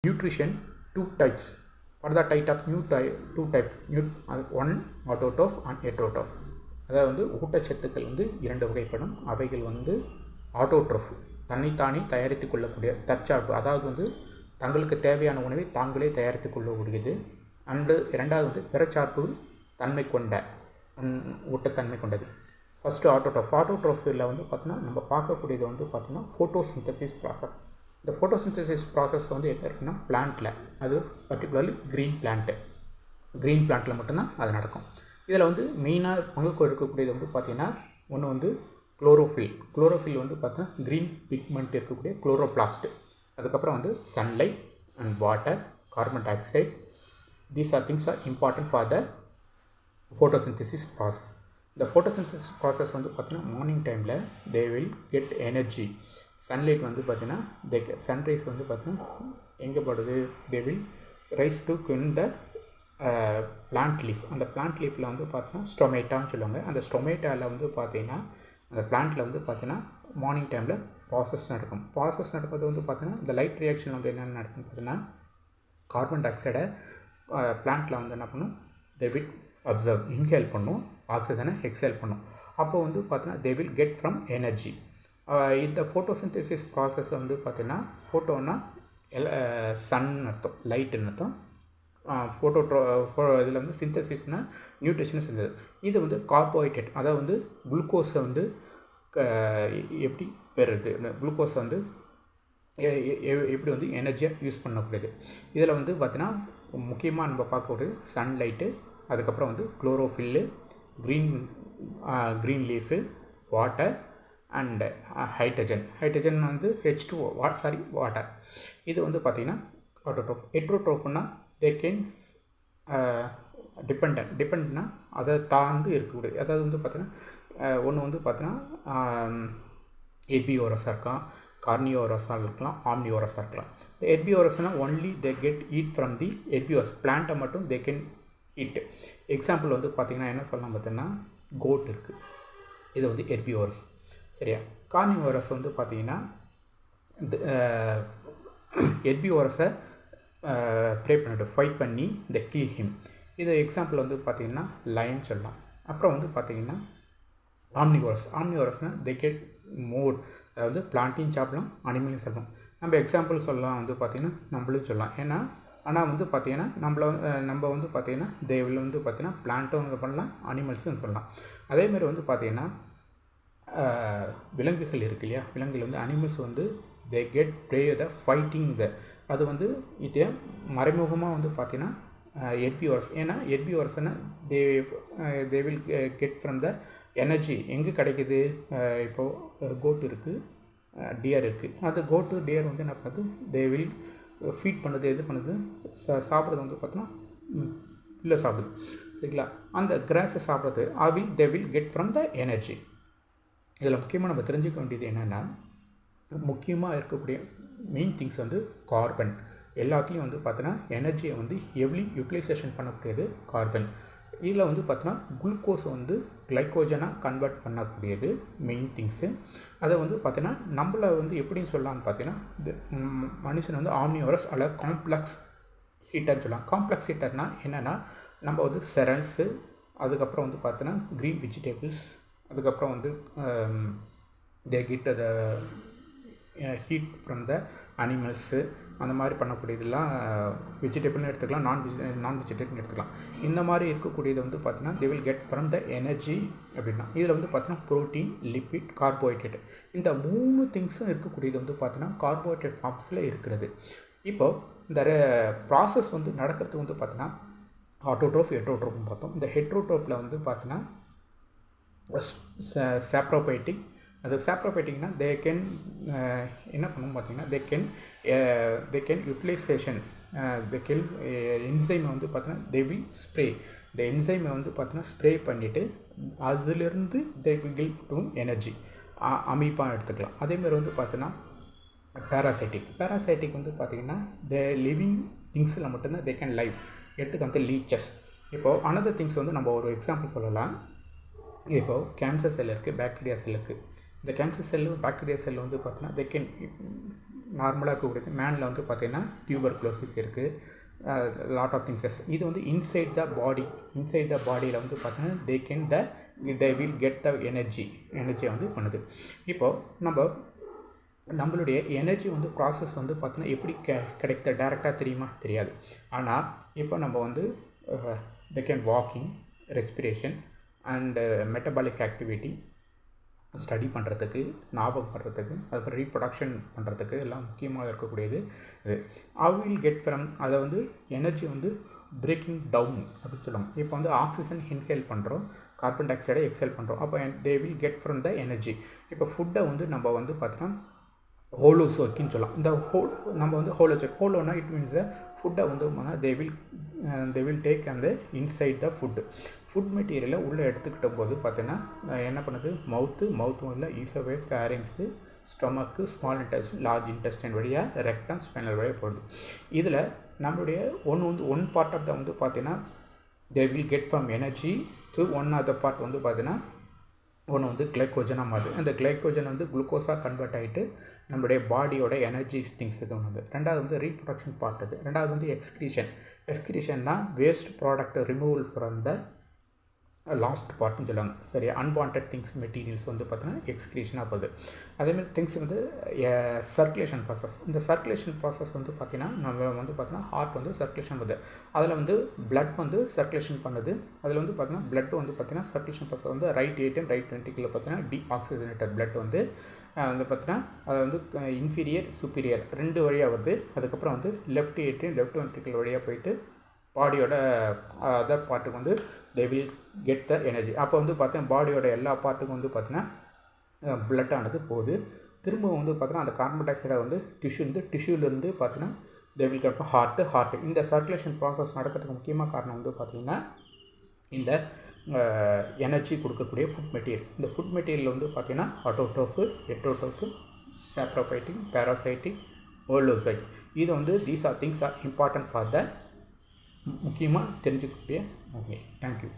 Nutrition, two types. What are the type of two type? One autotroph and heterotroph. அதாவது ஊட்டச்சத்துக்கள் இரண்டு வகைப்படும். அவைகள் ஆட்டோட்ரோஃப், தன்னைத்தானே தயாரித்து கொள்ளக்கூடிய தற்சார்பு, அதாவது தங்களுக்கு தேவையான உணவை தாங்களே தயாரித்து கொள்ளக்கூடியது. அண்டு இரண்டாவது பிறச்சார்பு தன்மை கொண்ட ஊட்டத்தன்மை கொண்டது. ஃபஸ்ட்டு ஆட்டோட்ரோஃப். ஆட்டோட்ரோஃபில் பார்த்தீங்கன்னா நம்ம பார்க்கக்கூடியது பார்த்தீங்கன்னா ஃபோட்டோசிந்தசிஸ் ப்ராசஸ். இந்த ஃபோட்டோசிந்தசிஸ் ப்ராசஸ் எங்கே இருக்குன்னா பிளான்ட்டில், அது பர்டிகுலர்லி க்ரீன் பிளான்ட்டில் மட்டும்தான் அது நடக்கும். இதில் மெயினாக பங்கு இருக்கக்கூடியது பார்த்திங்கன்னா ஒன்று குளோரோஃபில் பார்த்தீங்கன்னா க்ரீன் பிக்மெண்ட் இருக்கக்கூடிய குளோரோபிளாஸ்ட். அதுக்கப்புறம் sunlight and water, carbon di oxide. These are things are important for the photosynthesis process. இந்த ஃபோட்டோசிந்தசிஸ் ப்ராசஸ் பார்த்திங்கன்னா மார்னிங் டைமில் தே வில் கெட் எனர்ஜி. சன்லைட் பார்த்திங்கன்னா சன்ரைஸ் பார்த்திங்கன்னா எங்கே படுது, they will rise to the plant leaf. அந்த plant லீஃபில் பார்த்தீங்கன்னா ஸ்டொமேட்டான்னு சொல்லுவாங்க. அந்த ஸ்டொமேட்டாவில் பார்த்தீங்கன்னா அந்த பிளான்ட்டில் பார்த்தீங்கன்னா மார்னிங் டைமில் ப்ராசஸ் நடக்கும். ப்ராசஸ் நடக்கிறது பார்த்தீங்கன்னா இந்த லைட் ரியாக்ஷன் என்னென்ன நடக்குன்னு பார்த்தீங்கன்னா கார்பன் டை ஆக்சைடை பிளான்ட்டில் என்ன பண்ணும், தே வில் அப்சர்வ், இன்ஹேல் பண்ணும், ஆக்சிஜனை எக்ஸேல் பண்ணும். அப்போது பார்த்தீங்கன்னா they will get from energy. இந்த ஃபோட்டோசிந்தசிஸ் ப்ராசஸ் பார்த்தீங்கன்னா ஃபோட்டோன்னா சன் அர்த்தம், லைட்டுன்னு அர்த்தம். இதில் சிந்தசிஸ்னால் நியூட்ரிஷனை செஞ்சது. இது கார்போஹைட்ரேட், அதாவது குளுக்கோஸை எப்படி பெறுறது, குளுக்கோஸை எப்படி எனர்ஜியாக யூஸ் பண்ணக்கூடியது. இதில் பார்த்தீங்கன்னா முக்கியமாக நம்ம பார்க்கக்கூடியது சன்லைட்டு, அதுக்கப்புறம் chlorophyll, green leaf, water and hydrogen H2O, water. இது பார்த்திங்கன்னா ஆட்டோட்ரோஃப். ஹெட்ரோட்ரோஃப்னா தே கேன் டிபெண்ட்னா அதை தாழ்ந்து இருக்கக்கூடியது. அதாவது பார்த்தீங்கன்னா ஒன்று பார்த்தீங்கன்னா எர்பிவோரஸாக இருக்கலாம், கார்னிவோரஸாக இருக்கலாம், ஆம்னிவோரஸாக இருக்கலாம். இந்த எர்பிவோரஸ்னால் only they get eat from the herbivorous, பிளான்ட்டை மட்டும் தே கேன் ஈட். எக்ஸாம்பிள் பார்த்தீங்கன்னா என்ன சொல்லலாம் பார்த்தீங்கன்னா கோட் இருக்குது, இது எர்பிவோரஸ். சரியா? கார்னிவோரஸ் பார்த்தீங்கன்னா எர்பிவோரஸை ப்ரே பண்ணிட்டு ஃபைட் பண்ணி இந்த கில் ஹிம். இது எக்ஸாம்பிள் பார்த்தீங்கன்னா லயன் சொல்லலாம். அப்புறம் பார்த்தீங்கன்னா ஆம்னிவோரஸ்னால் தே கெட் மோர், அதாவது பிளான்ட்டையும் சாப்பிடலாம், அனிமலையும் சாப்பிடலாம். நம்ம எக்ஸாம்பிள் சொல்லலாம் பார்த்தீங்கன்னா நம்மளும் சொல்லலாம். ஏன்னா ஆனால் பார்த்தீங்கன்னா நம்ம பார்த்தீங்கன்னா தேவில் பார்த்தீங்கன்னா பிளான்ட்டும் பண்ணலாம், அனிமல்ஸும் பண்ணலாம். அதேமாதிரி பார்த்தீங்கன்னா விலங்குகள் இருக்கு இல்லையா, விலங்குகள் animals they get prey the fighting the, அது இதே மறைமுகமாக பார்த்தீங்கன்னா எர்பிவோரஸ். ஏன்னா எர்பிவோரஸ்னா they will get from the energy. எங்கே கிடைக்கிது, இப்போது கோட் இருக்குது, டியர் இருக்குது. அது கோட்டு டியர் என்ன பண்ணுது, தே வில் ஃபீட் பண்ணுது, எது பண்ணுது, சாப்பிட்றது பார்த்தோன்னா புல்லை சாப்பிடுது. சரிங்களா? அந்த கிராஸை சாப்பிட்றது தே will get from the energy. இதில் முக்கியமாக நம்ம தெரிஞ்சுக்க வேண்டியது என்னென்னா, முக்கியமாக இருக்கக்கூடிய மெயின் திங்ஸ் கார்பன். எல்லாத்துலேயும் பார்த்தீங்கன்னா எனர்ஜியை எவ்வளோ யூட்டிலைசேஷன் பண்ணக்கூடியது கார்பன். இதில் பார்த்தீங்கன்னா குளுக்கோஸை கிளைக்கோஜனாக கன்வெர்ட் பண்ணக்கூடியது மெயின் திங்ஸு. அதை பார்த்தீங்கன்னா நம்மளை எப்படின்னு சொல்லலாம்னு பார்த்தீங்கன்னா மனுஷன் ஆம்னிவோரஸ் அல்லது காம்ப்ளெக்ஸ் ஹீட்டர்னு சொல்லலாம். காம்ப்ளெக்ஸ் ஹீட்டர்னால் என்னென்னா நம்ம செரல்ஸு, அதுக்கப்புறம் பார்த்தீங்கன்னா க்ரீன் வெஜிடபிள்ஸ், அதுக்கப்புறம் they get the heat from the animals, அந்த மாதிரி பண்ணக்கூடியதெல்லாம் வெஜிடபிள்னு எடுத்துக்கலாம், நான் வெஜிடபிள்னு எடுத்துக்கலாம். இந்த மாதிரி இருக்கக்கூடியது பார்த்தீங்கன்னா they will get from the energy அப்படின்னா. இதில் பார்த்தீங்கன்னா ப்ரோட்டீன், லிப்பிட், கார்போஹைட்ரேட், இந்த 3 திங்ஸும் இருக்கக்கூடியது பார்த்தீங்கன்னா கார்போஹைட்ரேட் ஃபார்ம்ஸில் இருக்கிறது. இப்போது இந்த ப்ராசஸ் நடக்கிறது பார்த்தீங்கன்னா ஆட்டோட்ரோஃப், ஹெட்ரோட்ரோஃப்னு பார்த்தோம். இந்த ஹெட்ரோட்ரோஃபில் பார்த்தீங்கன்னா சாப்ரோபைட்டிக். அது சாப்ரோபைட்டிக்னா தே கேன் என்ன பண்ணணும் பார்த்தீங்கன்னா they can utilization they can என்சைமை பார்த்தீங்கன்னா தே வில் ஸ்ப்ரே. இந்த என்சைமை பார்த்தீங்கன்னா ஸ்ப்ரே பண்ணிவிட்டு அதிலிருந்து தே வில் டு எனர்ஜி. அமீப்பாக எடுத்துக்கலாம். அதேமாதிரி பார்த்தீங்கன்னா பேராசைட்டிக் பார்த்தீங்கன்னா தே லிவிங் திங்ஸில் மட்டும்தான் தே கேன் லைவ். எடுத்துக்க லீச்சஸ். இப்போது அனதர் திங்ஸ் நம்ம ஒரு எக்ஸாம்பிள் சொல்லலாம். இப்போது கேன்சர் செல் இருக்குது, பாக்டீரியா செல் இருக்குது. இந்த கேன்சர் செல்லு, பாக்டீரியா செல் பார்த்தீங்கன்னா தே கேன் நார்மலாக இருக்கக்கூடியது. மேனில் வந்து பார்த்திங்கன்னா டியூபர்குலோசிஸ் இருக்குது, லாட் ஆஃப் திங்ஸஸ். இது வந்து இன்சைட் த பாடியில் வந்து பார்த்தீங்கன்னா they will get the எனர்ஜியை வந்து பண்ணுது. இப்போது நம்மளுடைய எனர்ஜி வந்து ப்ராசஸ் வந்து பார்த்தீங்கன்னா எப்படி கிடைக்க டேரெக்டாக தெரியாது. ஆனால் இப்போ நம்ம வந்து they can walking, respiration and metabolic activity study பண்ணுறதுக்கு, ஞாபகம் பண்ணுறதுக்கு, அதுக்கப்புறம் ரீப்ரொடக்ஷன் பண்ணுறதுக்கு எல்லாம் முக்கியமாக இருக்கக்கூடியது இது. வில் கெட் ஃப்ரம் அதை வந்து எனர்ஜி வந்து பிரேக்கிங் டவுன் அப்படின்னு சொல்லுவாங்க. இப்போ வந்து ஆக்சிஜன் இன்ஹேல் பண்ணுறோம், கார்பன் டை ஆக்சைடை எக்ஸேல் பண்ணுறோம். அப்போ தே will get from the energy. இப்போ ஃபுட்டை வந்து நம்ம வந்து பார்த்தோன்னா ஹோலோசோக்கின்னு சொல்லலாம். இந்த நம்ம வந்து ஹோலோனா இட் மீன்ஸ் த ஃபுட்டை வந்து தே வில் டேக் அந்த இன்சைட் த ஃபுட் மெட்டீரியலை உள்ளே எடுத்துக்கிட்ட போது பார்த்தீங்கன்னா என்ன பண்ணுது, மவுத்து இல்லை ஈசோவேஸ், pharynx, stomach, small intestine, large intestine வழியாக ரெக்டம், ஸ்பைனல் வழியாக போடுது. இதில் நம்மளுடைய ஒன் பார்ட் ஆஃப் த வந்து பார்த்தீங்கன்னா they will get from energy to one other part வந்து பார்த்தீங்கன்னா ஒன்று வந்து கிளைக்கோஜனாக மாறுது. அந்த கிளைக்கோஜன் வந்து குளுக்கோஸாக கன்வெர்ட் ஆகிட்டு நம்மளுடைய பாடியோட எனர்ஜி திங்ஸ் இது ஒன்று. ரெண்டாவது வந்து ரீப்ரொடக்ஷன் பார்ட் இது. ரெண்டாவது வந்து எக்ஸ்கிரீஷன்னா waste product removal from the last பார்ட்னு சொல்லுவாங்க. சரி, அன்வான்ட் திங்ஸ் மெட்டீரியல்ஸ் வந்து பார்த்தீங்கன்னா எக்ஸ்கிரீஷனாக போகுது. அதேமாதிரி திங்ஸ் வந்து சர்க்குலேஷன் ப்ராசஸ். இந்த சர்க்குலேஷன் ப்ராசஸ் வந்து பார்த்திங்கன்னா நம்ம வந்து பார்த்தீங்கன்னா ஹார்ட் வந்து சர்க்குலேஷன் பண்ணுது. அதில் வந்து பிளட் வந்து சர்க்குலேஷன் பண்ணுது. அதில் வந்து பார்த்திங்கன்னா பிளட் வந்து பார்த்திங்கன்னா சர்க்குலேஷன் ப்ராசஸ் வந்து ரைட் ஏட்ரியம், ரைட் வென்ட்ரிக்கில் பார்த்தீங்கன்னா டீஆக்சிஜனேட்டட் பிளட் வந்து பார்த்தீங்கன்னா அது வந்து இன்ஃபீரியர், சுப்பீரியர் 2 வழியாக வருது. அதுக்கப்புறம் வந்து லெஃப்ட் ஏட்ரியம், லெஃப்ட் வென்ட்ரிக்கிள் வழியாக போயிட்டு பாடியோட அதர் பார்ட்டுக்கு வந்து they will get the energy. அப்போ வந்து பார்த்தீங்கன்னா பாடியோட எல்லா பார்ட்டுக்கும் வந்து பார்த்தீங்கன்னா பிளட் ஆனது போகுது. திரும்ப வந்து பார்த்தீங்கன்னா அந்த கார்பன் டை ஆக்சைடை வந்து டிஷ்யூலேருந்து பார்த்தீங்கன்னா தே வில் கெட் ஹார்ட். இந்த சர்க்குலேஷன் ப்ராசஸ் நடக்கிறதுக்கு முக்கியமாக காரணம் வந்து பார்த்திங்கன்னா இந்த எனர்ஜி கொடுக்கக்கூடிய ஃபுட் மெட்டீரியல். இந்த ஃபுட் மெட்டீரியல் வந்து பார்த்திங்கன்னா ஆட்டோட்ரோஃபு, ஹெட்ரோட்ரோஃபு, சாப்ரோஃபைட்டிக், பேராசைட்டிக், ஹோலோசைட். இது வந்து these are things are important for the முக்கியமாக தெரிஞ்சுக்கக்கூடிய. Okay, thank you.